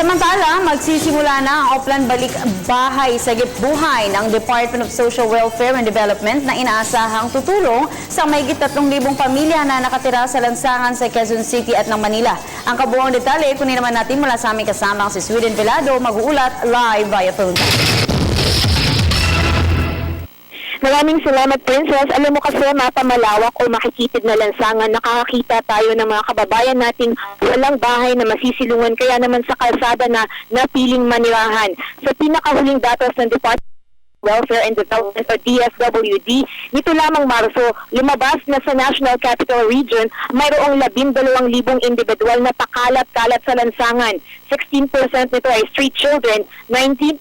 Samantala, magsisimula na ang Oplan Balik Bahay sa Gitbuhay ng Department of Social Welfare and Development na inaasahang tutulong sa mahigit 3,000 pamilya na nakatira sa lansangan sa Quezon City at ng Manila. Ang kabuuang detalye, kunin naman natin mula sa aming kasamang si Sweden Velado, mag-uulat live via phone. Maraming salamat, Princess. Alam mo kasi, mapamalawak o makikitid na lansangan, nakakakita tayo ng mga kababayan nating walang bahay na masisilungan, kaya naman sa kalsada na napiling manirahan. Sa pinakahuling datos ng Department Welfare and Development o DSWD, nito lamang Marso, lumabas na sa National Capital Region, mayroong 12,000 individual na pakalat-kalat sa lansangan. 16% nito ay street children, 19%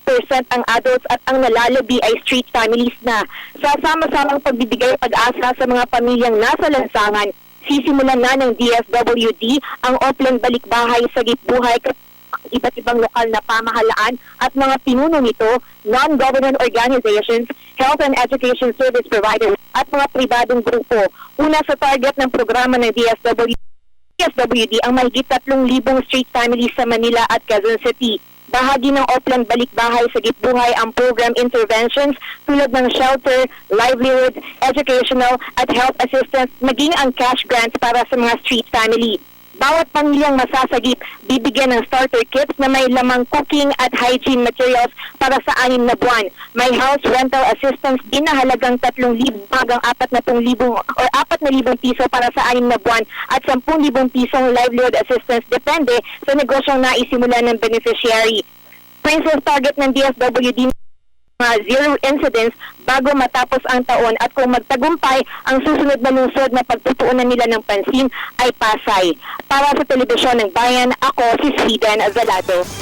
ang adults at ang nalalabi ay street families na. Sa sama-samang pagbibigay pag-asa sa mga pamilyang nasa lansangan, sisimulan na ng DSWD ang Oplan Balik Bahay sa Gitbuhay, iba't ibang lokal na pamahalaan at mga pinuno nito, non-government organizations, health and education service providers at mga pribadong grupo. Una sa target ng programa ng DSWD ang mahigit 3,000 street families sa Manila at Quezon City. Bahagi ng Oplan Balik Bahay sa Gitbuhay ang program interventions tulad ng shelter, livelihood, educational at health assistance, maging ang cash grants para sa mga street family. Bawat pamilyang masasagip, bibigyan ng starter kits na may lamang cooking at hygiene materials para sa 6 na buwan. May house rental assistance din na halagang 3,000 hanggang 4,000 or 4,000 piso para sa 6 na buwan at 10,000 pisong livelihood assistance depende sa negosyong naisimulan ng beneficiary. Princess, target ng DSWD zero incidents bago matapos ang taon at kung magtagumpay ang susunod na lungsod na pagtutuunan nila ng pansin ay Pasay. Para sa Telebisyon ng Bayan, ako si Sweden Velado.